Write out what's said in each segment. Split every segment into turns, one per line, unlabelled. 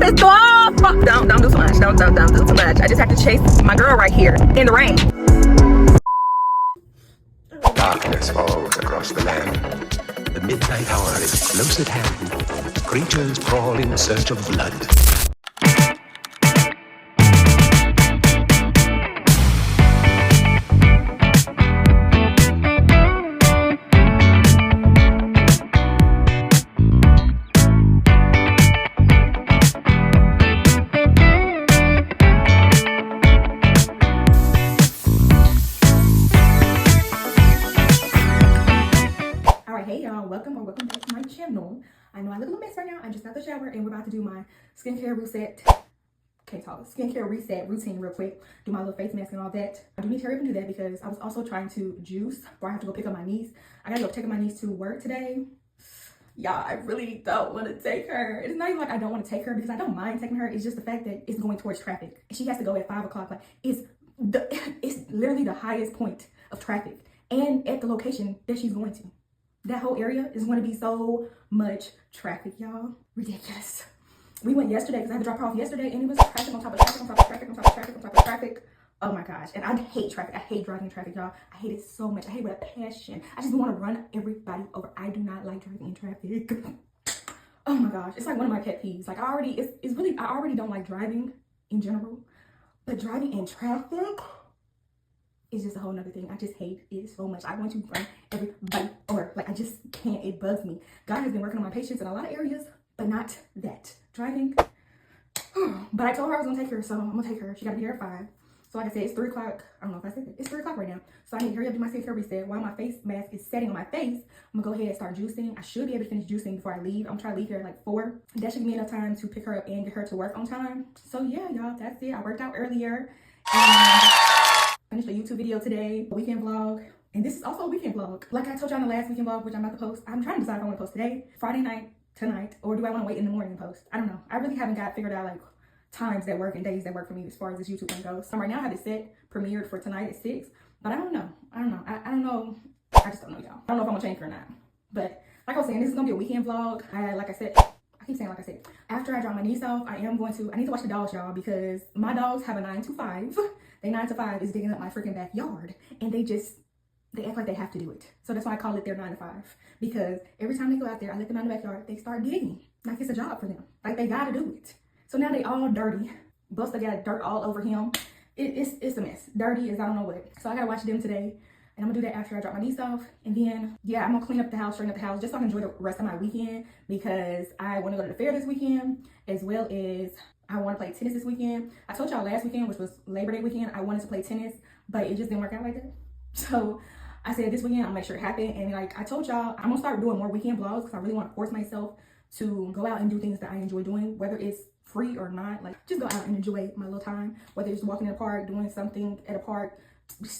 pissed off. Don't do too much. Don't do too much. I just have to chase my girl right here in the rain.
Darkness falls across the land. The midnight hour is close at hand. Creatures crawl in search of blood.
Welcome back to my channel. I know I look a little mess right now. I just got the shower and we're about to do my skincare reset. Skincare reset routine real quick. Do my little face mask and all that. I do need to hurry up and do that because I was also trying to juice before I have to go pick up my niece. I gotta go take my niece to work today. Y'all, I really don't want to take her. It's not even like I don't want to take her because I don't mind taking her. It's just the fact that it's going towards traffic. She has to go at 5 o'clock. Like it's literally the highest point of traffic and at the location that she's going to. That whole area is going to be so much traffic, y'all. Ridiculous. We went yesterday because I had to drop her off yesterday and it was traffic on top of traffic on top of traffic on top of traffic on top of traffic. Oh my gosh. And I hate traffic. I hate driving in traffic, y'all. I hate it so much. I hate it with a passion. I just want to run everybody over. I do not like driving in traffic. Oh my gosh. It's like one of my pet peeves. Like I already don't like driving in general, but driving in traffic, it's just a whole nother thing. I just hate it so much. I want to run everybody over. Like, I just can't. It bugs me. God has been working on my patience in a lot of areas, but not that. Driving. But I told her I was going to take her, so I'm going to take her. She got to be there at 5. So like I said, it's 3 o'clock. I don't know if I said that. It's 3 o'clock right now. So I need to hurry up and do my skincare reset. While my face mask is setting on my face, I'm going to go ahead and start juicing. I should be able to finish juicing before I leave. I'm trying to leave here at like 4. That should give me enough time to pick her up and get her to work on time. So yeah, y'all, that's it. I worked out earlier. And finished a YouTube video today, a weekend vlog, and this is also a weekend vlog. Like I told y'all in the last weekend vlog, which I'm about to post, I'm trying to decide if I want to post today, Friday night, tonight, or do I want to wait in the morning and post? I don't know. I really haven't got figured out like times that work and days that work for me as far as this YouTube thing goes. So right now I have it set, premiered for tonight at 6, but I don't know. I don't know. I just don't know, y'all. I don't know if I'm gonna change it or not. But like I was saying, this is gonna be a weekend vlog. I keep saying like I said, after I drop my niece off, I need to watch the dogs, y'all, because my dogs have a 9 to 5. They 9 to 5 is digging up my freaking backyard, and they act like they have to do it. So that's why I call it their 9 to 5, because every time they go out there, I let them out in the backyard, they start digging like it's a job for them. Like they gotta do it. So now they all dirty. Buster got dirt all over him. It's a mess. Dirty as I don't know what. So I gotta watch them today. And I'm gonna do that after I drop my niece off. And then, yeah, I'm gonna clean up the house, straighten up the house, just so I can enjoy the rest of my weekend, because I wanna go to the fair this weekend, as well as I wanna play tennis this weekend. I told y'all last weekend, which was Labor Day weekend, I wanted to play tennis, but it just didn't work out like that. So I said this weekend, I'll make sure it happens. And like I told y'all, I'm gonna start doing more weekend vlogs because I really wanna force myself to go out and do things that I enjoy doing, whether it's free or not. Like just go out and enjoy my little time, whether it's walking in the park, doing something at a park,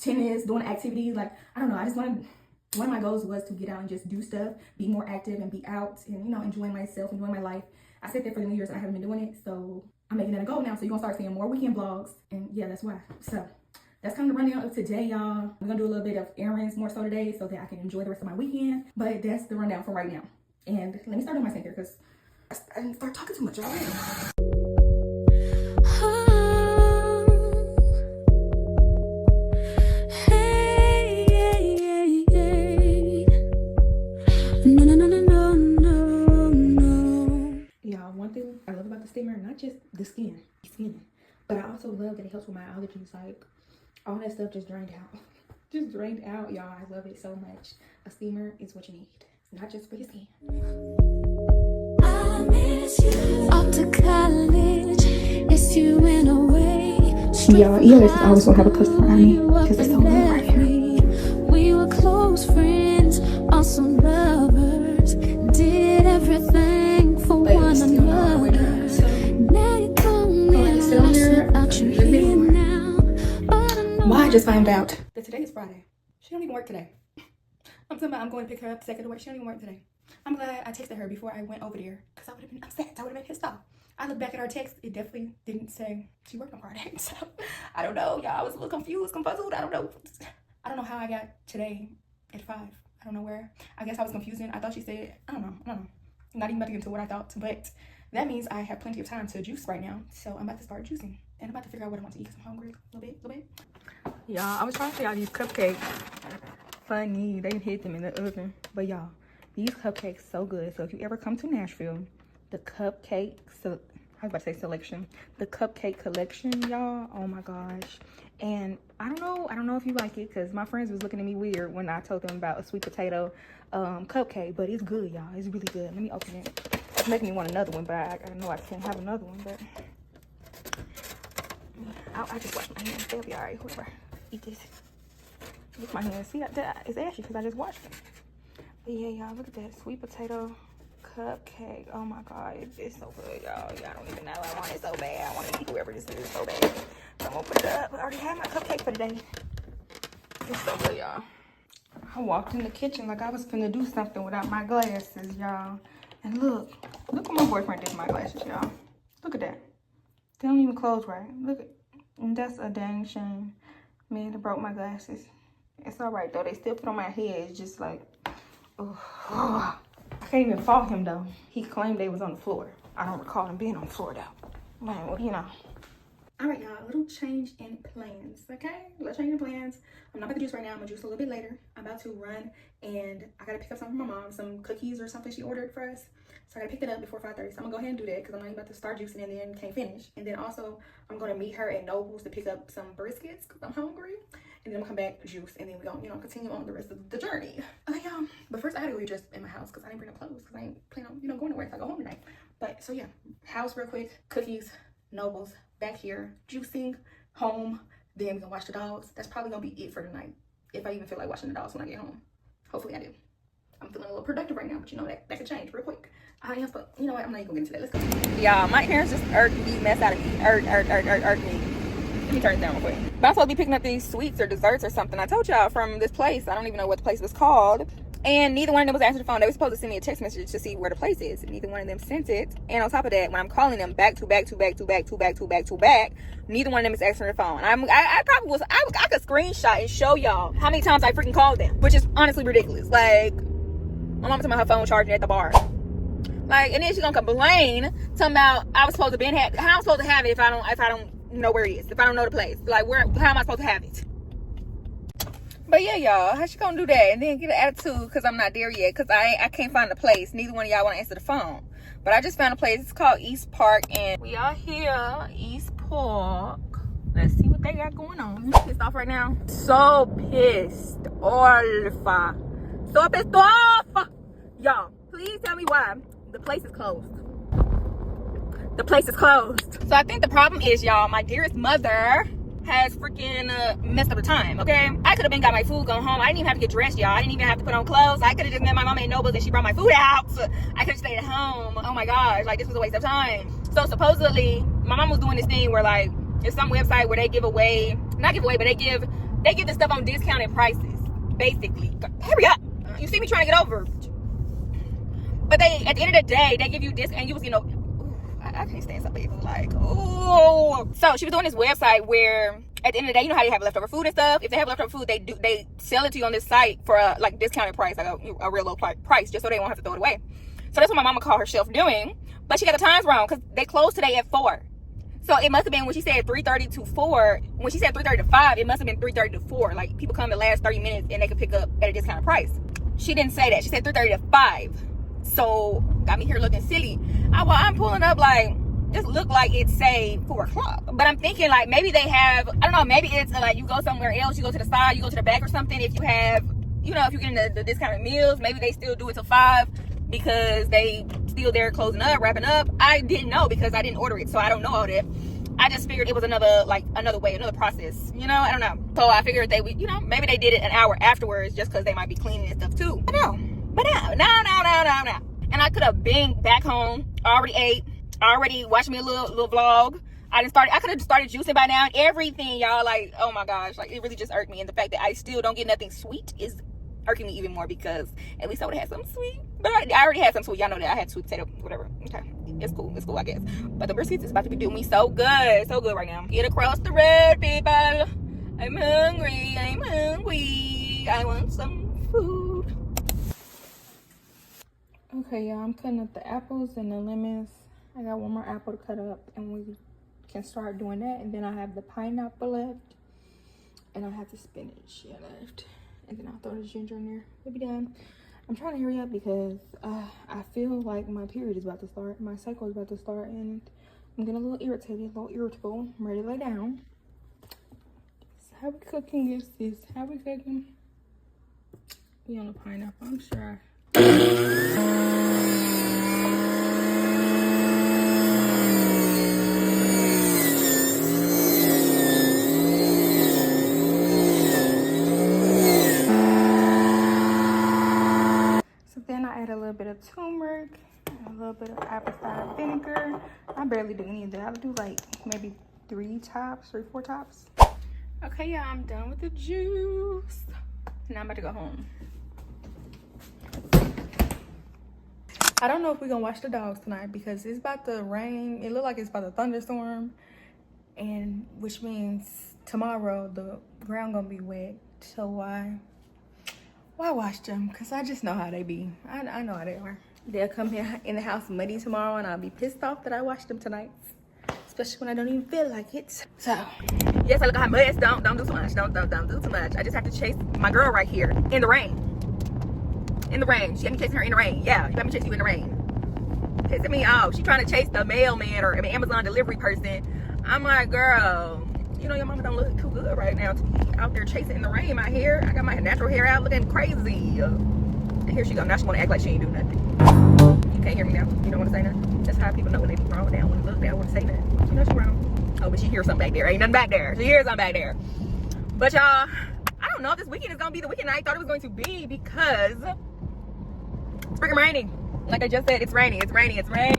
tennis, doing activities. Like I don't know, I just wanted, one of my goals was to get out and just do stuff, be more active and be out and, you know, enjoying myself, enjoying my life. I said that for the New Year's and I haven't been doing it, so I'm making that a goal now. So you're gonna start seeing more weekend vlogs, and yeah, that's why. So that's kind of the rundown of today, y'all. I'm gonna do a little bit of errands more so today so that I can enjoy the rest of my weekend, but that's the rundown for right now. And let me start on my skincare because I didn't start talking too much already. Steamer, not just the skin, but I also love that it helps with my allergies. Like all that stuff just drained out, y'all. I love it so much. A steamer is what you need. It's not just for your skin. I miss you. Off to college, it's you in a way. Y'all, EOS is always gonna have a customer on me because it's so good right here. We were close friends, awesome lovers, did everything for one another. Well, I just found out that today is Friday. She don't even work today. I'm talking about I'm going to pick her up to take her to work. She don't even work today. I'm glad I texted her before I went over there because I would have been upset. I would have been pissed off. I looked back at our text. It definitely didn't say she worked on Friday. So I don't know, y'all. I was a little confused, confuzzled. I don't know how I got today at 5. I don't know where. I guess I was confusing. I thought she said, I don't know. Not even about to get into what I thought, but That means I have plenty of time to juice right now. So I'm about to start juicing. And I'm about to figure out what I want to eat because I'm hungry. A little bit. Y'all, I was trying to figure out these cupcakes. Funny, they hit them in the oven. But y'all, these cupcakes so good. So if you ever come to Nashville, the cupcake, I was about to say selection, the cupcake collection, y'all, oh my gosh. And I don't know if you like it, because my friends was looking at me weird when I told them about a sweet potato cupcake, but it's good, y'all. It's really good. Let me open it. It's making me want another one, but I know I can't have another one, but I just wash my hands. They'll be all right. Whoever eat this. Look at my hands. See, it's ashy because I just washed them. But yeah, y'all, look at that sweet potato cupcake. Oh my god, it's so good, y'all. Y'all don't even know. I want it so bad. I want to eat whoever this is so bad. So I'm gonna put it up. I already had my cupcake for today. It's so good, y'all. I walked in the kitchen like I was finna do something without my glasses, y'all. And look what my boyfriend did to my glasses, y'all. Look at that. They don't even close right. Look at, and that's a dang shame. Man, it broke my glasses. It's all right though. They still put on my head. It's just like, oh. I can't even fault him though. He claimed they was on the floor. I don't recall him being on the floor though. Man, well, you know. All right, y'all, a little change in plans, okay? A little change in plans. I'm not about to juice right now. I'm gonna juice a little bit later. I'm about to run and I gotta pick up something from my mom, some cookies or something she ordered for us. So I gotta pick that up before 5:30. So I'm gonna go ahead and do that because I'm not even about to start juicing and then can't finish. And then also I'm gonna meet her at Noble's to pick up some briskets because I'm hungry. And then I'm gonna come back, juice, and then we're gonna, continue on the rest of the journey. Okay, y'all. But first I gotta go get dressed in my house because I didn't bring no clothes because I ain't planning on, going nowhere if I go home tonight. But so yeah, house real quick, cookies, Noble's, back here, juicing, home, then we're gonna watch the dogs. That's probably gonna be it for tonight. If I even feel like watching the dogs when I get home. Hopefully I do. I'm feeling a little productive right now, but you know that could change real quick. But you know what? I'm not even gonna get into that. Let's go. Y'all, my parents just irked the mess out of me. Irked me. Let me turn it down real quick. But I'm supposed to be picking up these sweets or desserts or something. I told y'all from this place. I don't even know what the place was called. And neither one of them was answering the phone. They were supposed to send me a text message to see where the place is. Neither one of them sent it. And on top of that, when I'm calling them back to back, neither one of them is answering the phone. I could screenshot and show y'all how many times I freaking called them, which is honestly ridiculous. Like, my mama told me her phone charging at the bar. Like, and then she's gonna complain, talking about I was supposed to how I'm supposed to have it if I don't know where it is, if I don't know the place. Like, how am I supposed to have it? But yeah, y'all, how she gonna do that and then get an attitude because I'm not there yet? Because I can't find the place. Neither one of y'all want to answer the phone. But I just found a place. It's called East Park, and we are here, East Park. Let's see what they got going on. I'm pissed off right now. So pissed off. So pissed off. Y'all, please tell me why the place is closed. The place is closed. So I think the problem is, y'all, my dearest mother has freaking messed up the time, okay? I could have been got my food, gone home. I didn't even have to get dressed, y'all. I didn't even have to put on clothes. I could have just met my mama at Noble's and she brought my food out. I could have stayed at home. Oh my gosh, like, this was a waste of time. So supposedly, my mom was doing this thing where, like, it's some website where they give away, not give away, but they give this stuff on discounted prices, basically. Hurry up. You see me trying to get over. But they, at the end of the day, they give you this, and you was, I can't stand some people, like, oh. So she was doing this website where at the end of the day, you know how they have leftover food and stuff. If they have leftover food, they sell it to you on this site for a like discounted price, like a real low price, just so they won't have to throw it away. So that's what my mama called herself doing. But she got the times wrong because they closed today at 4. So it must have been when she said 3:30 to 4. When she said 3:30 to 5, it must have been 3:30 to 4. Like, people come the last 30 minutes and they can pick up at a discounted price. She didn't say that. She said 3:30 to 5. So got me here looking silly. I'm pulling up like, this look like it's say 4 o'clock. But I'm thinking like maybe they have, I don't know, maybe it's like you go somewhere else, you go to the side, you go to the back or something. If you have, if you're getting the discounted meals, maybe they still do it till 5 because they still there closing up, wrapping up. I didn't know because I didn't order it, so I don't know all that. I just figured it was another way, another process. I don't know. So I figured they would, maybe they did it an hour afterwards just because they might be cleaning and stuff too. But no. And I could have been back home, already ate, already watched me a little vlog. I could have started juicing by now and everything, y'all. Like, oh my gosh, like, it really just irked me. And the fact that I still don't get nothing sweet is irking me even more because at least I would have had something sweet. But I already had some sweet. Y'all know that I had sweet potato, whatever. Okay, it's cool, I guess. But the briskets is about to be doing me so good right now. Get across the road, people. I'm hungry. I want some food. Okay, y'all, I'm cutting up the apples and the lemons I got one more apple to cut up and we can start doing that. And then I have the pineapple left. And I have the spinach left. And then I'll throw the ginger in there. We'll be done. I'm trying to hurry up because I feel like my period is about to start. My cycle is about to start. And I'm getting a little irritated, a little irritable. I'm ready to lay down. So how we cooking this? How we cooking? We on a pineapple, I'm sure. Then I add a little bit of turmeric, and a little bit of apple cider vinegar. I barely do any of that. I'll do like maybe 3, 4 tops. Okay, yeah, I'm done with the juice. Now I'm about to go home. I don't know if we're gonna watch the dogs tonight because it's about to rain. It looked like it's about to thunderstorm, and which means tomorrow the ground gonna be wet. So why watch them? Because I just know how they be. I know how they are. They'll come here in the house muddy tomorrow and I'll be pissed off that I watched them tonight. Especially when I don't even feel like it. So, yes, I look like mess. Don't do too much. Don't do too much. I just have to chase my girl right here in the rain. In the rain. She had me chasing her in the rain. Yeah, you got me chasing you in the rain. Pissing me off. She trying to chase the mailman or Amazon delivery person. I'm like, girl, you know your mama don't look too good right now to be out there chasing in the rain. My hair, I got my natural hair out looking crazy. And here she go. Now she want to act like she ain't do nothing. You can't hear me now. You don't want to say nothing. That's how people know when they be wrong. They don't want to look. They don't want to say nothing. You know she's wrong. Oh, but she hears something back there. Ain't nothing back there. She hears something back there. But y'all, I don't know if this weekend is gonna be the weekend I thought it was going to be because it's freaking raining. Like I just said, it's raining. It's raining. It's raining.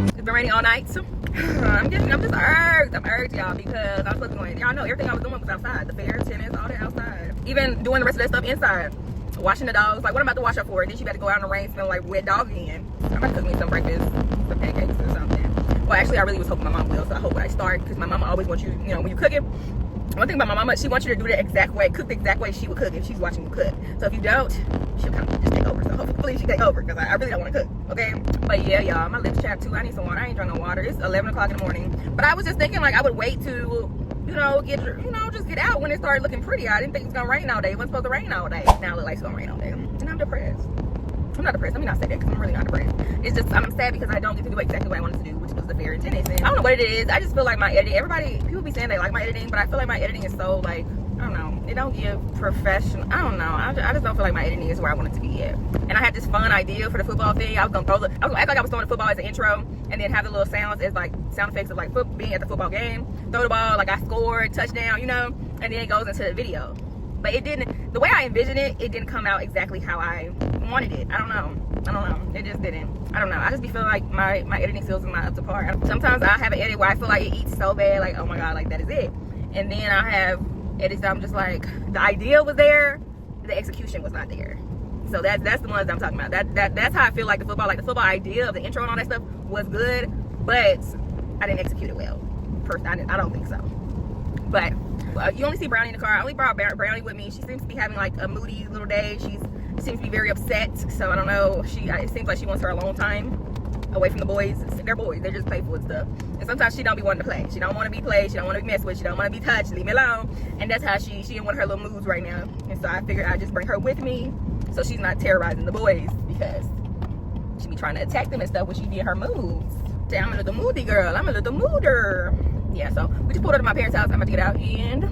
It's been raining all night. So I'm just urged. I'm urged, y'all, because I was supposed to go in. Y'all know everything I was doing was outside. The fair, tennis, all that outside. Even doing the rest of that stuff inside. Washing the dogs. Like, what am I about to wash her for? And then she about to go out in the rain smelling like wet dog again. I'm about to cook me some breakfast, some pancakes or something. Well, actually, I really was hoping my mom will, so I hope when I start, because my mama always wants you, you know, when you cook it, one thing about my mama, she wants you to do the exact way, cook the exact way she would cook if she's watching you cook. So if you don't, she'll kind of just take over. So hopefully she take over, because I really don't want to cook, okay? But yeah, y'all, my lips chapped too. I need some water. I ain't drunk no water. It's 11 o'clock in the morning. But I was just thinking, like, I would wait to, you know, just get out when it started looking pretty. I didn't think it was gonna rain all day. It wasn't supposed to rain all day. Now it looks like it's gonna rain all day. And I'm depressed. I'm not depressed. Let me not say that, because I'm really not depressed. It's just, I'm sad because I don't get to do exactly what I wanted to do, which was the fair and tennis. And I don't know what it is. I just feel like my editing, people be saying they like my editing, but I feel like my editing is so, like, I don't know. It don't give professional. I don't know. I just don't feel like my editing is where I want it to be at. And I had this fun idea for the football thing. I was gonna act like I was throwing the football as an intro, and then have the little sounds as like sound effects of like being at the football game. Throw the ball, like I scored, touchdown, you know, and then it goes into the video. But it didn't. The way I envisioned it, it didn't come out exactly how I wanted it. I don't know. It just didn't. I don't know. I just be feeling like my editing skills are not up to par. Sometimes I have an edit where I feel like it eats so bad, like, oh my god, like that is it. And then I have edits that I'm just like, the idea was there, the execution was not there. So that's the ones I'm talking about. That's how I feel like the football idea of the intro and all that stuff was good, but I didn't execute it well. Personally, I don't think so. But you only see Brownie in the car. I only brought Brownie with me. She seems to be having like a moody little day. She seems to be very upset. So I don't know. It seems like she wants her alone time away from the boys. They're boys. They're just playful and stuff. And sometimes she don't be wanting to play. She don't want to be played. She don't want to be messed with. She don't want to be touched. Leave me alone. And that's how she in one of her little moods right now. And so I figured I'd just bring her with me so she's not terrorizing the boys, because she be trying to attack them and stuff when she be in her moods. Say, I'm a little moody girl. I'm a little mooder. Yeah, so we just pulled out of my parents' house. I'm about to get out, and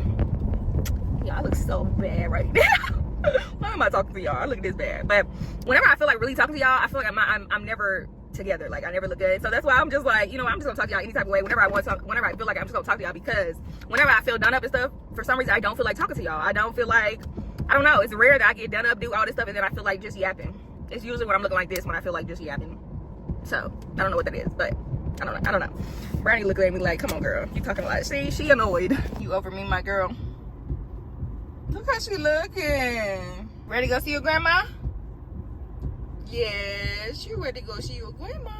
y'all look so bad right now. Why am I talking to y'all? I look this bad. But whenever I feel like really talking to y'all, I feel like I'm never together. Like I never look good. So that's why I'm just like, you know, I'm just gonna talk to y'all any type of way whenever I want to, whenever I feel like I'm just gonna talk to y'all, because whenever I feel done up and stuff, for some reason I don't feel like talking to y'all. I don't feel like, I don't know, it's rare that I get done up, do all this stuff, and then I feel like just yapping. It's usually when I'm looking like this when I feel like just yapping. So I don't know what that is, but I don't know. Brownie looking at me like, come on girl, you talking a lot. See, she annoyed. You over me, my girl. Look how she looking. Ready to go see your grandma? Yes, you ready to go see your grandma.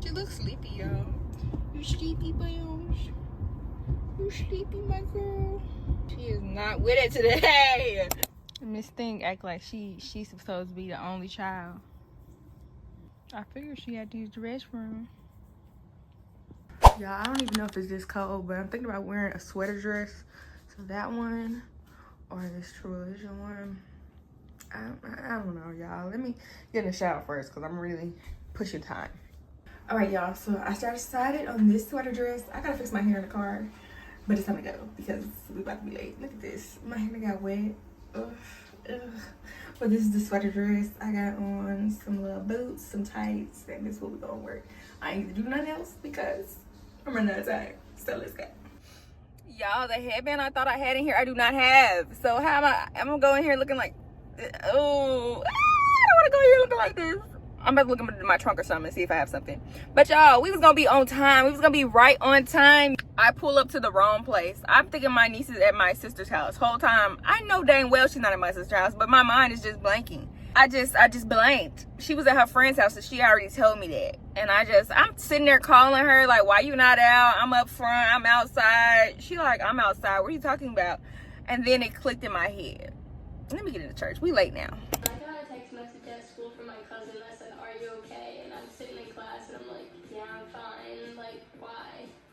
She looks sleepy, y'all. You sleepy, bones? You sleepy, my girl? She is not with it today. Miss Thing act like she's supposed to be the only child. I figured she had to use the restroom. Y'all, I don't even know if it's this cold, but I'm thinking about wearing a sweater dress. So that one or this True Religion one. I don't know, y'all. Let me get in the shower first because I'm really pushing time. All right, y'all. So I decided on this sweater dress. I gotta fix my hair in the car, but it's time to go because we about to be late. Look at this. My hair got wet. Ugh. But this is the sweater dress. I got on some little boots, some tights, and this is what we're gonna wear. I ain't gonna do nothing else because I'm running out of time. So let's go. Y'all, the headband I thought I had in here, I do not have. So how am I'm gonna go in here looking like, oh, I don't wanna go in here looking like this. I'm about to look into my trunk or something and see if I have something. But y'all, we was gonna be on time. We was gonna be right on time. I pull up to the wrong place. I'm thinking my niece is at my sister's house. Whole time, I know dang well she's not at my sister's house, but my mind is just blanking. I just blanked. She was at her friend's house, so she already told me that. And I'm sitting there calling her, like, why you not out? I'm up front, I'm outside. She like, I'm outside, what are you talking about? And then it clicked in my head. Let me get into church, we late now.
I got a text message at school from my cousin that said, are you okay? And I'm sitting in class and I'm like, yeah, I'm fine. Like, why?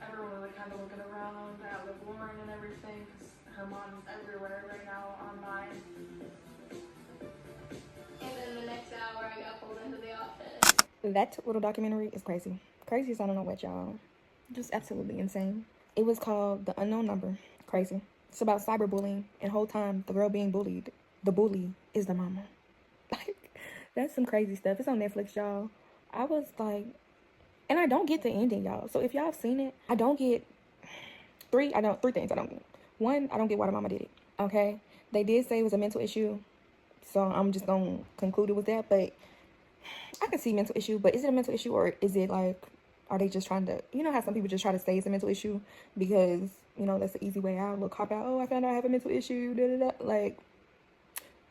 Everyone like kind of looking around at the Lauren and everything because her mom's everywhere right now online.
And then the next hour I got pulled into the office.
That little documentary is crazy. Crazy as I don't know what, y'all. Just absolutely insane. It was called The Unknown Number. Crazy. It's about cyberbullying, and whole time the girl being bullied, the bully is the mama. Like, that's some crazy stuff. It's on Netflix, y'all. I was like, and I don't get the ending, y'all. So if y'all have seen it, I don't get three things I don't get. One, I don't get why the mama did it. Okay? They did say it was a mental issue. So I'm just gonna conclude it with that. But I can see mental issue, but is it a mental issue or is it like, are they just trying to, you know how some people just try to say it's a mental issue because, you know, that's the easy way out, a little cop out, oh, I found out I have a mental issue, da da da. Like,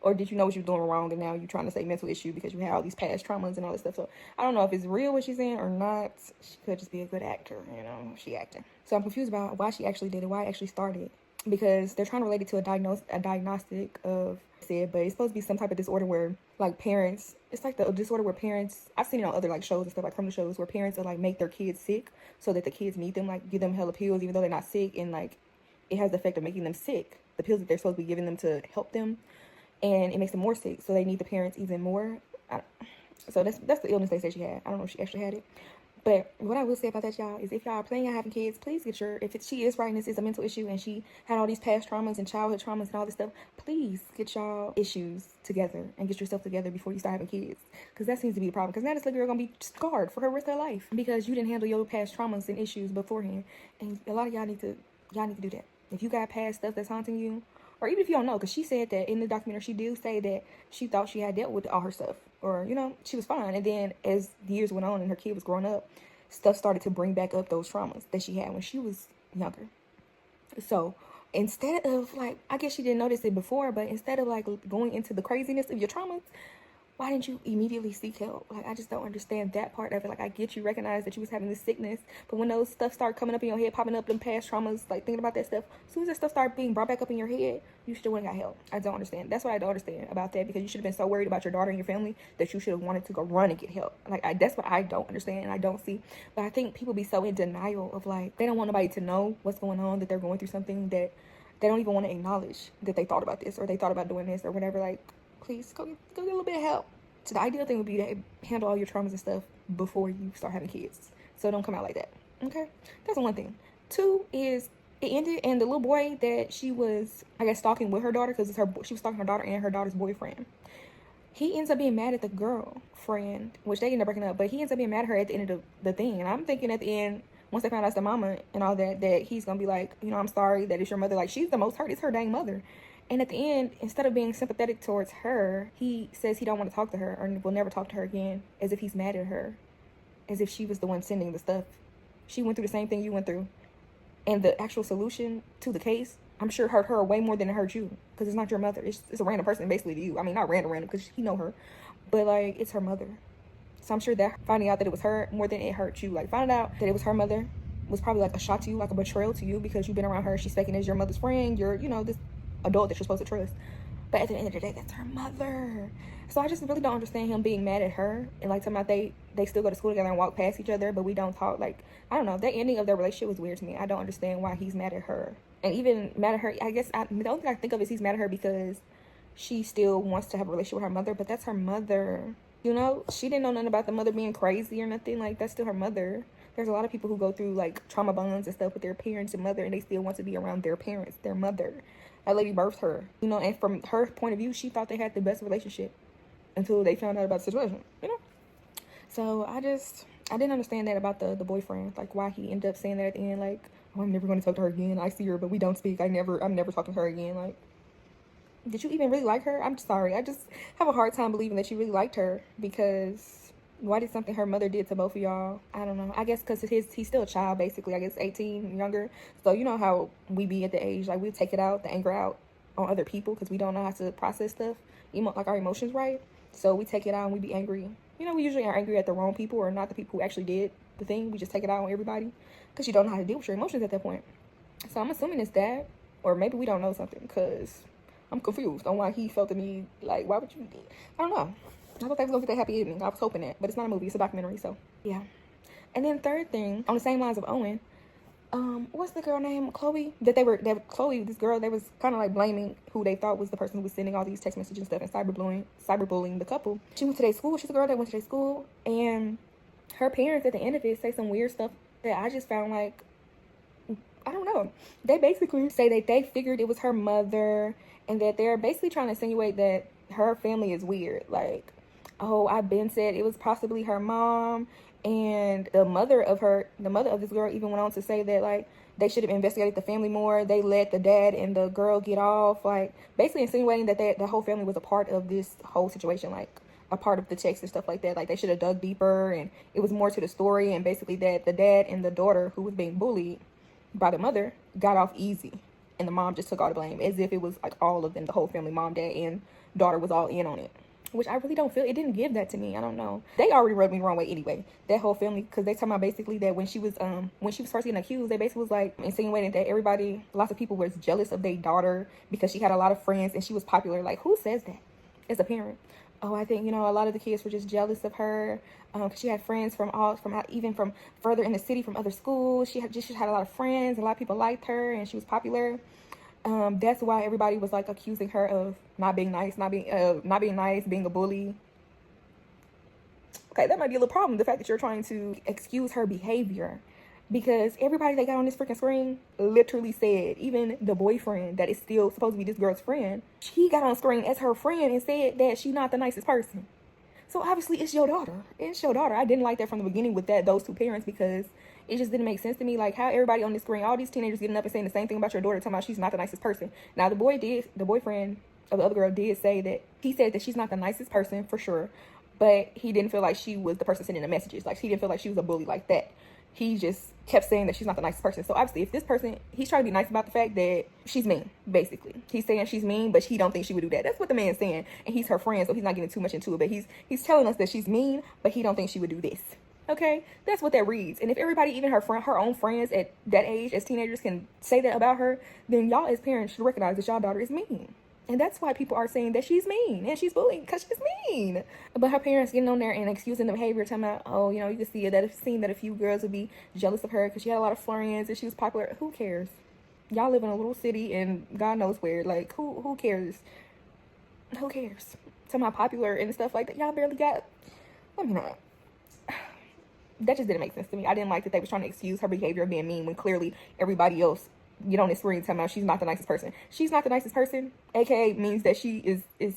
or did you know what you were doing wrong and now you're trying to say mental issue because you had all these past traumas and all this stuff. So I don't know if it's real what she's saying or not. She could just be a good actor, you know, she acting. So I'm confused about why she actually did it, why it actually started. Because they're trying to relate it to a diagnostic of said, but it's supposed to be some type of disorder where like parents, it's like the disorder where parents, I've seen it on other like shows and stuff, like criminal shows, where parents are like make their kids sick so that the kids need them, like give them hella pills even though they're not sick, and like it has the effect of making them sick, the pills that they're supposed to be giving them to help them, and it makes them more sick, so they need the parents even more. So that's the illness they say she had. I don't know if she actually had it. But what I will say about that, y'all, is if y'all are planning on having kids, please get your, she is right and this is a mental issue and she had all these past traumas and childhood traumas and all this stuff, please get y'all issues together and get yourself together before you start having kids. Because that seems to be the problem. Because now this little girl going to be scarred for her rest of her life because you didn't handle your past traumas and issues beforehand. And a lot of y'all need to do that. If you got past stuff that's haunting you, or even if you don't know, because she said that in the documentary, she did say that she thought she had dealt with all her stuff. Or, you know, she was fine. And then as the years went on and her kid was growing up, stuff started to bring back up those traumas that she had when she was younger. So instead of like, I guess she didn't notice it before, but instead of like going into the craziness of your traumas, why didn't you immediately seek help? Like, I just don't understand that part of it. Like, I get you recognize that you was having this sickness, but when those stuff start coming up in your head, popping up, them past traumas, like thinking about that stuff, as soon as that stuff start being brought back up in your head, you should have went and got help. I don't understand. That's what I don't understand about that, because you should have been so worried about your daughter and your family that you should have wanted to go run and get help. Like, that's what I don't understand and I don't see. But I think people be so in denial of like, they don't want nobody to know what's going on, that they're going through something, that they don't even want to acknowledge that they thought about this or they thought about doing this or whatever. Like, please go get a little bit of help. So the ideal thing would be to handle all your traumas and stuff before you start having kids. So don't come out like that. Okay? That's one thing. Two is it ended, and the little boy that she was, I guess, stalking with her daughter, because she was stalking her daughter and her daughter's boyfriend. He ends up being mad at the girlfriend, which they end up breaking up, but he ends up being mad at her at the end of the thing. And I'm thinking at the end, once they find out it's the mama and all that, that he's going to be like, you know, I'm sorry that it's your mother. Like, she's the most hurt. It's her dang mother. And at the end, instead of being sympathetic towards her, he says he don't want to talk to her or will never talk to her again, as if he's mad at her, as if she was the one sending the stuff. She went through the same thing you went through. And the actual solution to the case, I'm sure hurt her way more than it hurt you, because it's not your mother. It's a random person basically to you. I mean, not random, because you know her, but like, it's her mother. So I'm sure that finding out that it was her more than it hurt you, like finding out that it was her mother was probably like a shock to you, like a betrayal to you, because you've been around her. She's speaking as your mother's friend. You're, you know, this adult that you're supposed to trust.
But at the end of the day, that's her mother. So I just really don't understand him being mad at her and like talking about they still go to school together and walk past each other, but we don't talk. Like, I don't know. The ending of their relationship was weird to me. I don't understand why he's mad at her. And even mad at her, I guess the only thing I think of is he's mad at her because she still wants to have a relationship with her mother, but that's her mother. You know, she didn't know nothing about the mother being crazy or nothing. Like, that's still her mother. There's a lot of people who go through like trauma bonds and stuff with their parents and mother, and they still want to be around their parents, their mother. That lady birthed her, you know, and from her point of view, she thought they had the best relationship until they found out about the situation, you know? So I didn't understand that about the boyfriend, like why he ended up saying that at the end, like, oh, I'm never going to talk to her again. I see her, but we don't speak. I'm never talking to her again. Like, did you even really like her? I'm sorry. I just have a hard time believing that you really liked her, because why did something her mother did to both of y'all? I don't know. I guess because he's still a child, basically. I guess 18, younger. So you know how we be at the age, like we take it out, the anger out on other people because we don't know how to process stuff, like our emotions right. So we take it out and we be angry. You know, we usually are angry at the wrong people or not the people who actually did the thing. We just take it out on everybody because you don't know how to deal with your emotions at that point. So I'm assuming it's that, or maybe we don't know something, because I'm confused on why he felt the need. Like, why would you? I don't know. I thought they was gonna get that happy ending. I was hoping that, but it's not a movie; it's a documentary. So yeah. And then third thing, on the same lines of Owen, what's the girl name? Chloe. Chloe, this girl, they was kind of like blaming who they thought was the person who was sending all these text messages and stuff and cyberbullying the couple. She went to their school. She's a girl that went to their school, and her parents at the end of it say some weird stuff that I just found like, I don't know. They basically say that they figured it was her mother, and that they're basically trying to insinuate that her family is weird. Like, oh, I've been said it was possibly her mom. And the mother of this girl even went on to say that, like, they should have investigated the family more. They let the dad and the girl get off, like, basically insinuating that the whole family was a part of this whole situation, like, a part of the text and stuff like that. Like, they should have dug deeper, and it was more to the story. And basically that the dad and the daughter, who was being bullied by the mother, got off easy. And the mom just took all the blame, as if it was, like, all of them, the whole family, mom, dad, and daughter was all in on it. Which I really don't feel. It didn't give that to me. I don't know. They already rubbed me the wrong way anyway. That whole family, because they talking about basically that when she was first getting accused, they basically was like insinuating that lots of people was jealous of their daughter because she had a lot of friends and she was popular. Like, who says that as a parent? Oh, I think, you know, a lot of the kids were just jealous of her because she had friends from even from further in the city, from other schools. She had a lot of friends. A lot of people liked her, and she was popular. That's why everybody was like accusing her of not being nice, being a bully. Okay, that might be a little problem, the fact that you're trying to excuse her behavior, because everybody that got on this freaking screen literally said, even the boyfriend that is still supposed to be this girl's friend, he got on screen as her friend and said that she's not the nicest person. So obviously it's your daughter. I didn't like that from the beginning with those two parents, because it just didn't make sense to me. Like, how everybody on this screen, all these teenagers getting up and saying the same thing about your daughter, talking about she's not the nicest person. Now, the boyfriend of the other girl did say that, he said that she's not the nicest person for sure, but he didn't feel like she was the person sending the messages. Like, he didn't feel like she was a bully like that. He just kept saying that she's not the nicest person. So obviously, if this person, he's trying to be nice about the fact that she's mean, basically. He's saying she's mean, but he don't think she would do that. That's what the man's saying. And he's her friend, so he's not getting too much into it. But he's telling us that she's mean, but he don't think she would do this. Okay, that's what that reads. And if everybody, even her own friends at that age, as teenagers, can say that about her, then y'all as parents should recognize that y'all daughter is mean. And that's why people are saying that she's mean and she's bullying, because she's mean. But her parents getting on there and excusing the behavior, talking about, oh, you know, you can see that a few girls would be jealous of her because she had a lot of friends and she was popular. Who cares? Y'all live in a little city and God knows where. Like, who cares? Who cares? Talking about popular and stuff like that. Y'all barely got. Let me know. That just didn't make sense to me. I didn't like that they was trying to excuse her behavior of being mean when clearly everybody else get on this screen talking about she's not the nicest person. She's not the nicest person, aka means that she is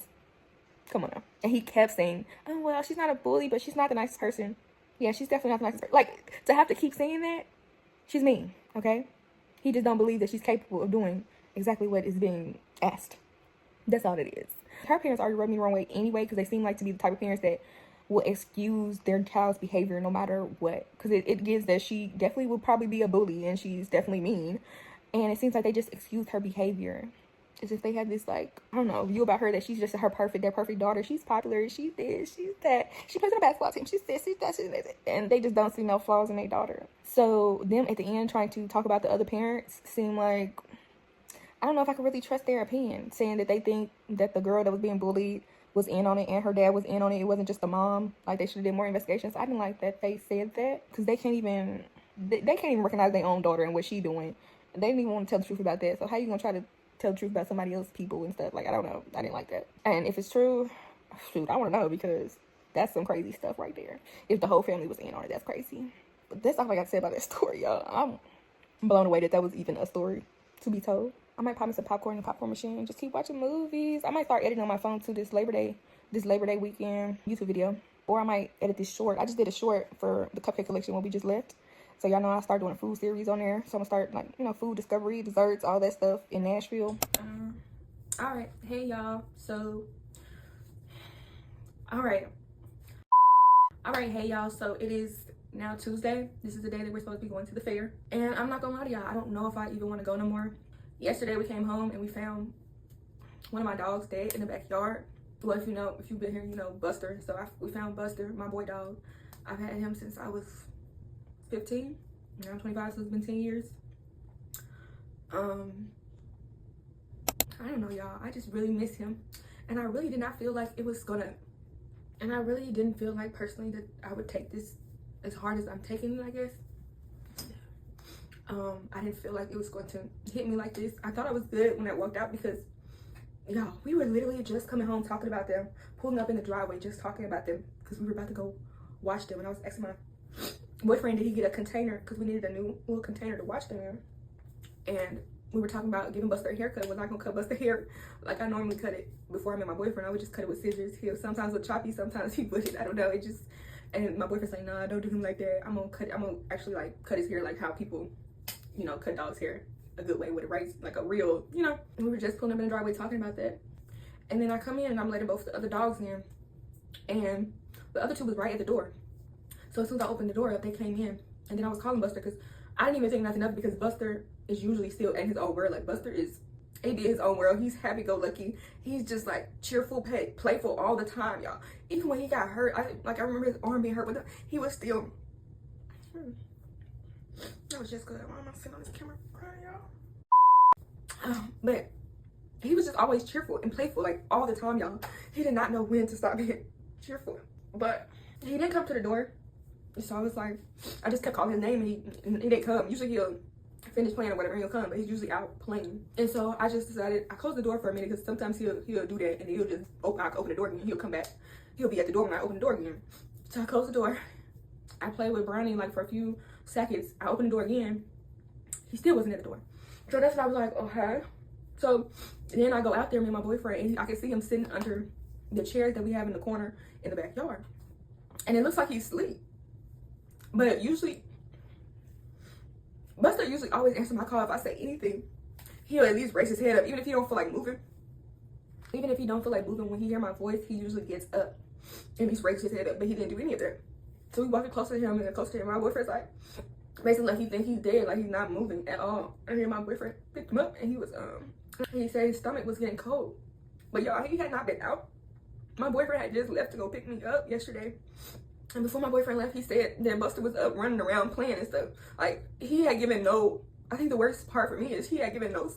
come on now. And he kept saying, oh, well, she's not a bully, but she's not the nicest person. Yeah, she's definitely not the nicest person. Like, to have to keep saying that, she's mean, okay? He just don't believe that she's capable of doing exactly what is being asked. That's all it is. Her parents already rubbed me the wrong way anyway, because they seem like to be the type of parents that will excuse their child's behavior no matter what, because it gives that she definitely will probably be a bully and she's definitely mean, and it seems like they just excuse her behavior as if they had this, like, I don't know, view about her that she's just their perfect daughter. She's popular, she's this, she's that, she plays on a basketball team, she's this, she's that, she's that, and they just don't see no flaws in their daughter. So them at the end trying to talk about the other parents seem like, I don't know if I could really trust their opinion, saying that they think that the girl that was being bullied was in on it and her dad was in on it. It wasn't just the mom. Like, they should have did more investigations. I didn't like that they said that, because they can't even recognize their own daughter and what she doing. They didn't even want to tell the truth about that. So how you gonna try to tell the truth about somebody else's people and stuff? Like, I don't know. I didn't like that. And if it's true, shoot, I want to know, because that's some crazy stuff right there. If the whole family was in on it, that's crazy. But that's all I got to say about that story, y'all. I'm blown away that was even a story to be told. I might pop me some popcorn in the popcorn machine and just keep watching movies. I might start editing on my phone too this Labor Day weekend YouTube video. Or I might edit this short. I just did a short for the cupcake collection when we just left. So y'all know I started doing a food series on there. So I'm gonna start, like, you know, food discovery, desserts, all that stuff in Nashville. All right, hey y'all. So, all right, hey y'all. So it is now Tuesday. This is the day that we're supposed to be going to the fair. And I'm not gonna lie to y'all, I don't know if I even want to go no more. Yesterday we came home and we found one of my dogs dead in the backyard. Well, if you've been here, you know Buster. So we found Buster, my boy dog. I've had him since I was 15. Now I'm 25, so it's been 10 years. I don't know, y'all. I just really miss him. And I really did not feel like it was gonna, and I really didn't feel like personally that I would take this as hard as I'm taking it, I guess. I didn't feel like it was going to hit me like this. I thought I was good when I walked out, because y'all, we were literally just coming home talking about them, pulling up in the driveway, just talking about them, because we were about to go watch them. And I was asking my boyfriend, did he get a container, because we needed a new little container to watch them in. And we were talking about giving Buster a haircut. Was not gonna cut Buster hair like I normally cut it before I met my boyfriend. I would just cut it with scissors. He'll sometimes with choppy, sometimes he would it. I don't know. It just, and my boyfriend's like, nah, don't do him like that. I'm gonna actually like cut his hair like how people, you know, cut dogs' hair a good way with a right, like a real, you know. And we were just pulling up in the driveway talking about that. And then I come in and I'm letting both the other dogs in, and the other two was right at the door. So as soon as I opened the door up, they came in, and then I was calling Buster, because I didn't even think nothing of it, because Buster is usually still in his own world. Like, Buster is in his own world. He's happy-go-lucky. He's just like cheerful, playful all the time, y'all. Even when he got hurt, I remember his arm being hurt, but he was still. That was just good. Why am I sitting on this camera crying, y'all? But he was just always cheerful and playful, like all the time, y'all. He did not know when to stop being cheerful. But he didn't come to the door. So I was like, I just kept calling his name, and he didn't come. Usually he'll finish playing or whatever and he'll come, but he's usually out playing. And so I just decided, I closed the door for a minute, because sometimes he'll do that, and he'll just I can open the door again. He'll come back. He'll be at the door when I open the door again. So I closed the door. I played with Brownie like for a few seconds. I opened the door again. He still wasn't at the door. So that's when I was like, okay. So then I go out there, me and my boyfriend, and I can see him sitting under the chairs that we have in the corner in the backyard. And it looks like he's asleep. But usually, Buster usually always answers my call if I say anything. He'll at least raise his head up, even if he don't feel like moving. Even if he don't feel like moving, when he hear my voice, he usually gets up and he's raised his head up, but he didn't do any of that. So we walking closer to him and closer to him. My boyfriend's like, basically like he think he's dead, like he's not moving at all. And then my boyfriend picked him up, and he was, he said his stomach was getting cold. But y'all, he had not been out. My boyfriend had just left to go pick me up yesterday. And before my boyfriend left, he said that Buster was up running around playing and stuff. Like, he had given no, I think the worst part for me is he had given no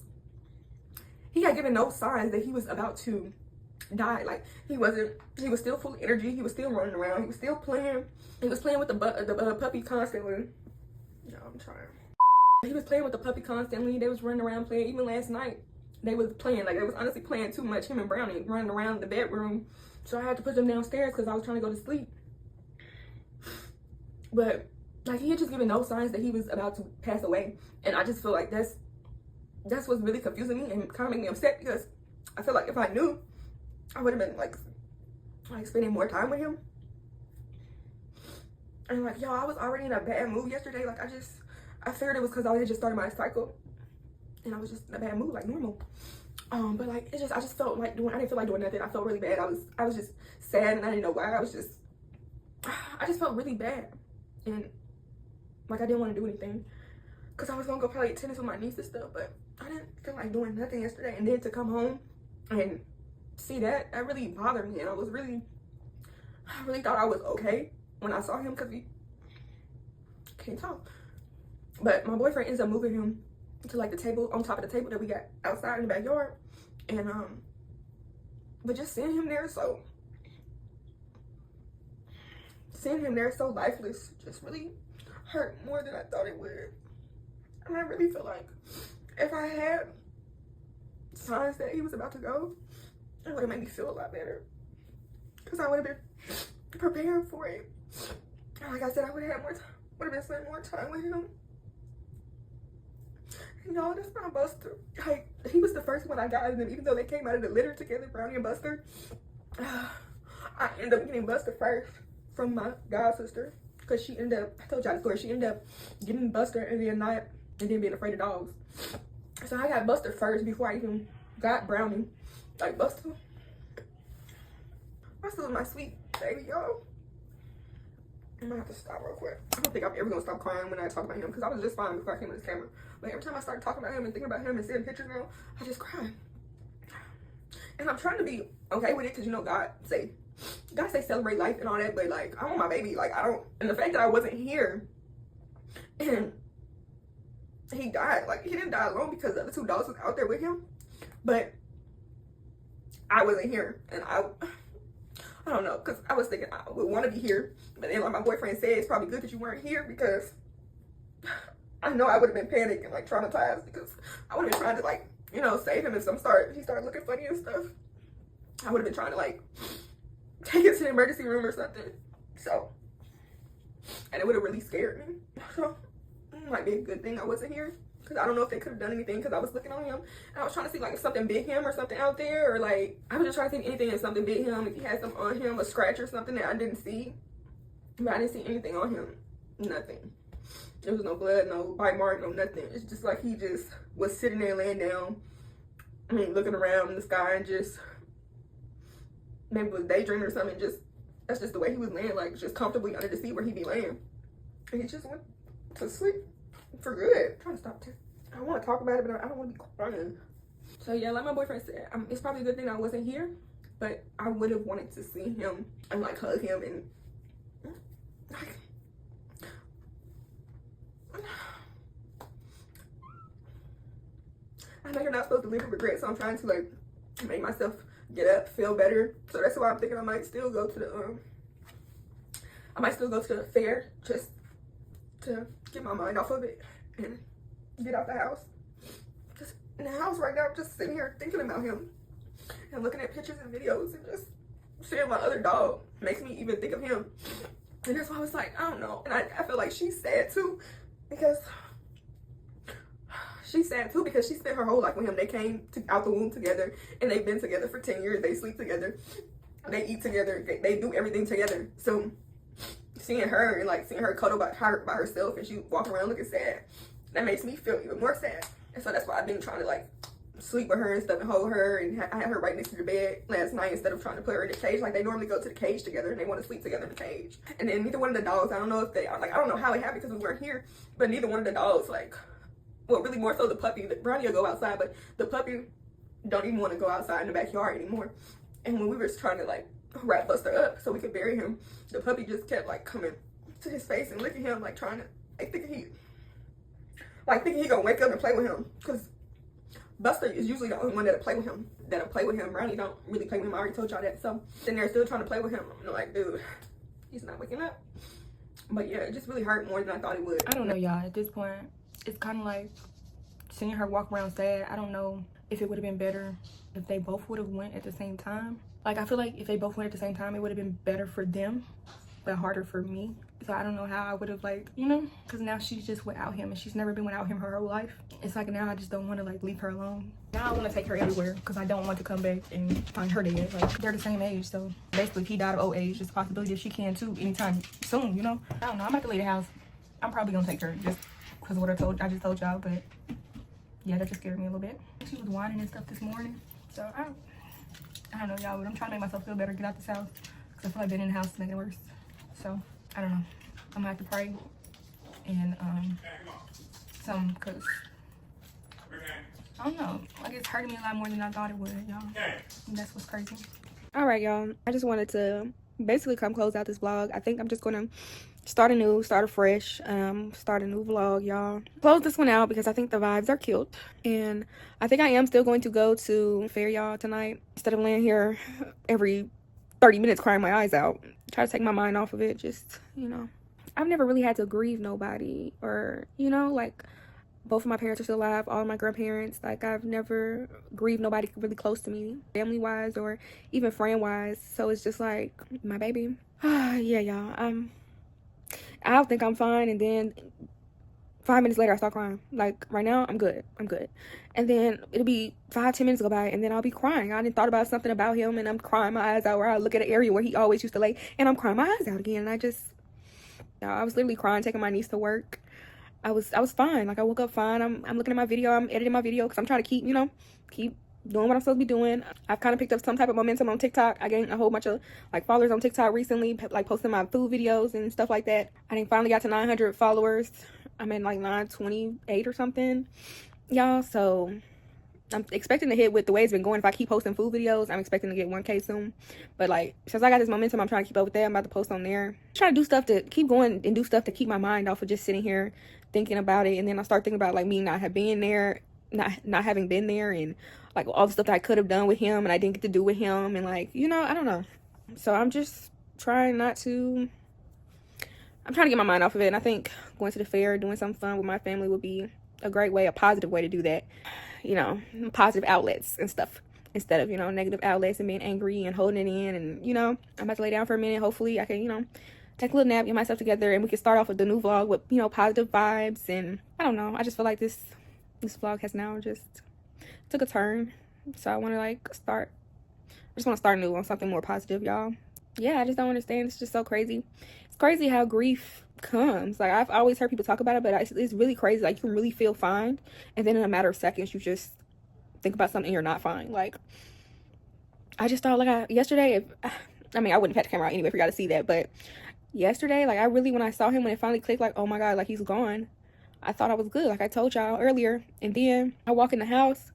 signs that he was about to die. Like, he was still full of energy. He was still running around. He was still playing. He was playing with the puppy constantly. No, I'm trying. He was playing with the puppy constantly. They was running around playing. Even last night, they was playing. Like, they was honestly playing too much. Him and Brownie running around the bedroom. So I had to put them downstairs because I was trying to go to sleep. But like, he had just given no signs that he was about to pass away, and I just feel like that's what's really confusing me and kind of making me upset, because I feel like if I knew, I would have been like spending more time with him. And like, y'all, I was already in a bad mood yesterday. Like, I figured it was because I had just started my cycle, and I was just in a bad mood like normal. But like, I just felt like I didn't feel like doing nothing. I felt really bad. I was just sad, and I didn't know why. I just felt really bad. And like, I didn't want to do anything, because I was gonna go play tennis with my niece and stuff, but I didn't feel like doing nothing yesterday. And then to come home and see that really bothered me. And I really thought I was okay when I saw him, because he can't talk. But my boyfriend ends up moving him to like the table, on top of the table that we got outside in the backyard. And but just seeing him there so lifeless just really hurt more than I thought it would. And I really feel like if I had signs that he was about to go, it would have made me feel a lot better, because I would have been preparing for it. And like I said, I would have had more time, would have been spending more time with him. And y'all, that's my Buster. Like, he was the first one I got, and even though they came out of the litter together, Brownie and Buster, I ended up getting Buster first from my god sister, because she ended up, I told y'all the story, she ended up getting Buster and then being afraid of dogs. So I got Buster first before I even got Brownie. Like, Buster was my sweet baby, y'all. I'm gonna have to stop real quick. I don't think I'm ever gonna stop crying when I talk about him, because I was just fine before I came on this camera. But every time I start talking about him and thinking about him and seeing pictures now, I just cry. And I'm trying to be okay with it, because you know God say celebrate life and all that, but like, I want my baby. Like, I don't, and the fact that I wasn't here and he died, like, he didn't die alone because the other two dogs was out there with him, but I wasn't here. And I don't know, because I was thinking I would want to be here, but then like my boyfriend said, it's probably good that you weren't here, because I know I would have been panicked and like traumatized, because I would have been trying to, like, you know, save him if he started looking funny and stuff. I would have been trying to like take it to the emergency room or something. So, and it would have really scared me. So it might be a good thing I wasn't here, because I don't know if they could have done anything, because I was looking on him and I was trying to see like if something bit him or something out there, or like I was just trying to see if anything, if something bit him, if he had something on him, a scratch or something that I didn't see. But I didn't see anything on him. Nothing. There was no blood, no bite mark, no nothing. It's just like he just was sitting there laying down, I mean, looking around in the sky, and just maybe was daydreaming or something. Just, that's just the way he was laying, like just comfortably under the seat where he'd be laying. And he just went to sleep for good. I'm trying to stop. I want to talk about it, but I don't want to be crying. So yeah, like my boyfriend said, it's probably a good thing I wasn't here, but I would have wanted to see him and like hug him and like, I know you're not supposed to live with regret, so I'm trying to like make myself get up, feel better. So that's why I'm thinking I might still go to the fair, just to get my mind off of it and get out the house. Just in the house right now, I'm just sitting here thinking about him and looking at pictures and videos, and just seeing my other dog makes me even think of him. And that's why I was like, I don't know. And I feel like she's sad too, because she spent her whole life with him. They came out the womb together, and they've been together for 10 years. They sleep together, they eat together, they do everything together. So seeing her and like seeing her cuddle by herself, and she walking around looking sad, that makes me feel even more sad. And so that's why I've been trying to like sleep with her and stuff and hold her, and I had her right next to the bed last night instead of trying to put her in the cage. Like, they normally go to the cage together and they want to sleep together in the cage. And then neither one of the dogs, I don't know if they are, like, I don't know how it happened because we weren't here, but neither one of the dogs, like, well, really more so the puppy. Brownie will go outside, but the puppy don't even want to go outside in the backyard anymore. And when we were trying to like wrap Buster up so we could bury him, the puppy just kept like coming to his face and licking him, like trying to, like thinking he gonna wake up and play with him, because Buster is usually the only one that'll play with him. Brownie don't really play with him. I already told y'all that. So then they're still trying to play with him. I'm like, dude, he's not waking up. But yeah, it just really hurt more than I thought it would.
I don't know, y'all. At this point, it's kind of like seeing her walk around sad. I don't know if it would have been better if they both would have went at the same time. Like, I feel like if they both went at the same time, it would have been better for them, but harder for me. So I don't know how I would have, like, you know, because now she's just without him, and she's never been without him her whole life. It's like now I just don't want to like leave her alone. Now I want to take her everywhere, because I don't want to come back and find her dead. Like, they're the same age, so basically if he died of old age, there's a possibility that she can too anytime soon, you know. I don't know. I'm about to leave the house. I'm probably gonna take her just because of what I just told y'all, but yeah, that just scared me a little bit. She was whining and stuff this morning, so I don't know, y'all, but I'm trying to make myself feel better, get out this house, because I feel like being in the house is making it worse. So I don't know. I'm gonna have to pray and because I don't know, like, it's hurting me a lot more than I thought it would, y'all. That's what's crazy.
All right, y'all, I just wanted to basically come close out this vlog. I think I'm just gonna start afresh, start a new vlog, y'all. Close this one out because I think the vibes are cute, and I think I am still going to go to fair, y'all, tonight, instead of laying here every 30 minutes crying my eyes out. Try to take my mind off of it. Just, you know, I've never really had to grieve nobody, or, you know, like, both of my parents are still alive, all of my grandparents. Like, I've never grieved nobody really close to me, family wise or even friend wise. So it's just like my baby. Yeah, y'all. I think I'm fine, and then 5 minutes later I start crying. Like, right now I'm good, and then it'll be 5-10 minutes go by, and then I'll be crying. I didn't thought about something about him, and I'm crying my eyes out, where I look at an area where he always used to lay, and I'm crying my eyes out again. And I was literally crying, taking my niece to work. I was fine. Like, I woke up fine. I'm looking at my video, I'm editing my video because I'm trying to keep doing what I'm supposed to be doing. I've kind of picked up some type of momentum on TikTok. I gained a whole bunch of like followers on TikTok recently, like posting my food videos and stuff like that. I think finally got to 900 followers. I'm in like 928 or something, y'all. So I'm expecting to hit, with the way it's been going, if I keep posting food videos, I'm expecting to get 1K soon. But like, since I got this momentum, I'm trying to keep up with that. I'm about to post on there, trying to do stuff to keep going and do stuff to keep my mind off of just sitting here thinking about it. And then I start thinking about like me not having been there, and like all the stuff that I could have done with him and I didn't get to do with him, and like, you know, I don't know. So I'm just trying to get my mind off of it. And I think going to the fair, doing something fun with my family would be a great way, a positive way to do that. You know, positive outlets and stuff, instead of, you know, negative outlets and being angry and holding it in. And, you know, I'm about to lay down for a minute. Hopefully I can, you know, take a little nap, get myself together, and we can start off with the new vlog with, you know, positive vibes. And I don't know, I just feel like this vlog has now just took a turn. So I want to start new on something more positive, y'all. Yeah, I just don't understand. It's just so crazy. It's crazy how grief comes. Like, I've always heard people talk about it, but it's really crazy. Like, you can really feel fine, and then in a matter of seconds you just think about something and you're not fine. Like, I just thought, like, yesterday, I mean, I wouldn't have had the camera out anyway for y'all to see that, but yesterday, like, I really, when I saw him, when it finally clicked, like, oh my god, like, he's gone, I thought I was good, like I told y'all earlier. And then I walk in the house,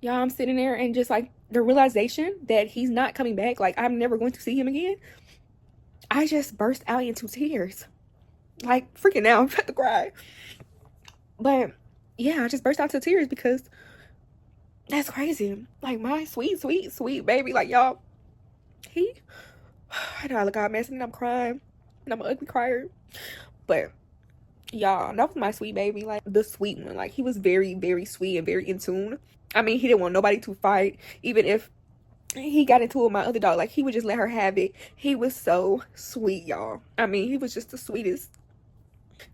y'all, I'm sitting there, and just like the realization that he's not coming back, like I'm never going to see him again, I just burst out into tears. Like, freaking now, I'm about to cry. But yeah, I just burst out into tears because that's crazy. Like, my sweet, sweet, sweet baby, like, y'all, I know I look all messy and I'm crying, and I'm an ugly crier, but y'all, that was my sweet baby, like the sweet one. Like, he was very, very sweet and very in tune. I mean, he didn't want nobody to fight. Even if he got into it with my other dog, like, he would just let her have it. He was so sweet, y'all. I mean, he was just the sweetest.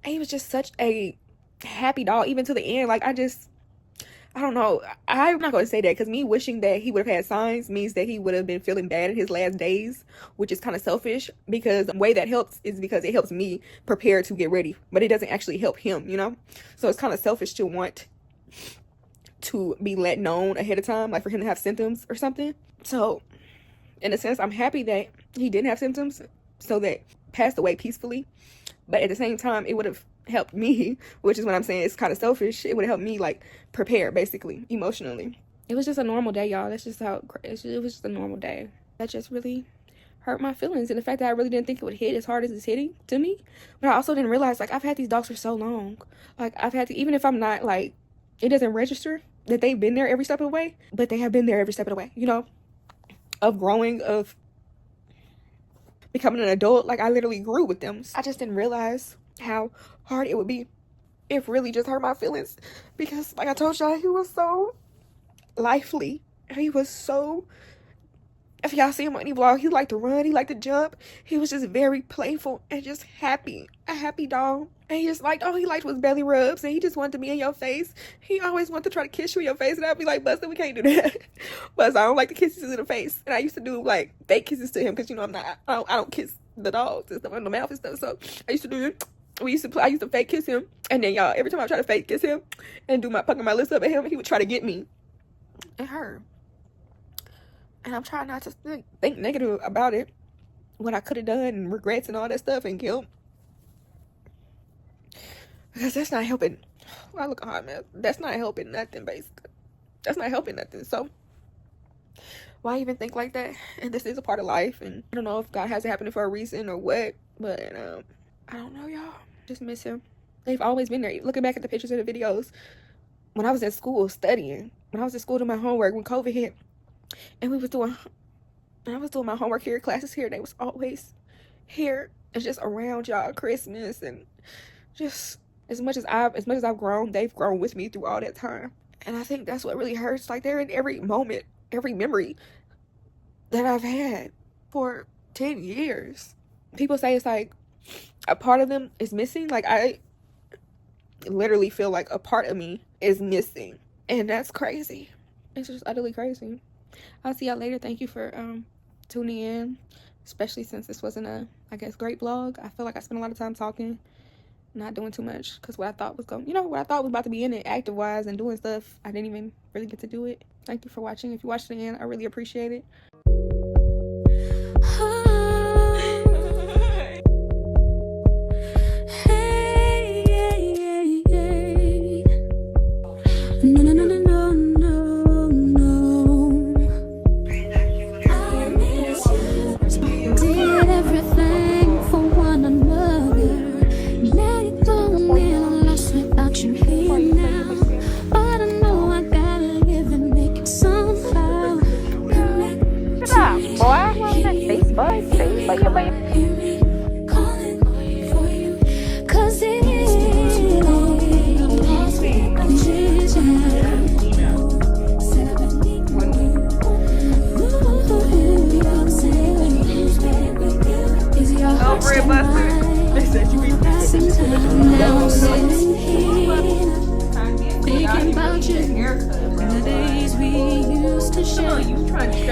And he was just such a happy dog, even to the end. Like, I don't know. I'm not going to say that, because me wishing that he would have had signs means that he would have been feeling bad in his last days, which is kind of selfish, because the way that helps is because it helps me prepare to get ready, but it doesn't actually help him, you know? So it's kind of selfish to want to be let known ahead of time, like for him to have symptoms or something. So in a sense, I'm happy that he didn't have symptoms, so that passed away peacefully. But at the same time, it would have helped me, which is what I'm saying, it's kind of selfish. It would have helped me, like, prepare, basically, emotionally. It was just a normal day, y'all. That's just how it was, just a normal day. That just really hurt my feelings, and the fact that I really didn't think it would hit as hard as it's hitting to me. But I also didn't realize, like, I've had these dogs for so long. Like, I've had to, even if I'm not, like, it doesn't register that they've been there every step of the way, but they have been there every step of the way, you know, of growing, of becoming an adult. Like, I literally grew with them. I just didn't realize how hard it would be. It really just hurt my feelings, because like I told y'all, he was so lively. He was so, if y'all see him on any vlog, he liked to run, he liked to jump. He was just very playful and just happy, a happy dog. And he just liked, all he liked was belly rubs, and he just wanted to be in your face. He always wanted to try to kiss you in your face, and I'd be like, Buster, we can't do that. But I don't like the kisses in the face. And I used to do like fake kisses to him, because, you know, I don't kiss the dogs and stuff in the mouth and stuff. So I used to do it. I used to fake kiss him, and then y'all, every time I try to fake kiss him and do my pucking my lips up at him, he would try to get me and her. And I'm trying not to think negative about it, what I could have done, and regrets and all that stuff, and guilt, because that's not helping. I look hard, man. That's not helping nothing, basically. That's not helping nothing. So why even think like that? And this is a part of life, and I don't know if God has it happening for a reason or what, but I don't know, y'all. Just miss him. They've always been there. Looking back at the pictures of the videos, when I was at school studying, when I was at school doing my homework, when COVID hit, and I was doing my homework here, classes here, they was always here. It's just around y'all Christmas, and just as much as I've grown, they've grown with me through all that time. And I think that's what really hurts. Like, they're in every moment, every memory that I've had for 10 years. People say it's like a part of them is missing. Like, I literally feel like a part of me is missing, and that's crazy. It's just utterly crazy. I'll see y'all later. Thank you for tuning in, especially since this wasn't a, I guess, great vlog. I feel like I spent a lot of time talking, not doing too much, because what I thought was about to be in it active wise and doing stuff, I didn't even really get to do it. Thank you for watching. If you watched to the end, I really appreciate it.
Thinking about you, the days we used to share. You trying to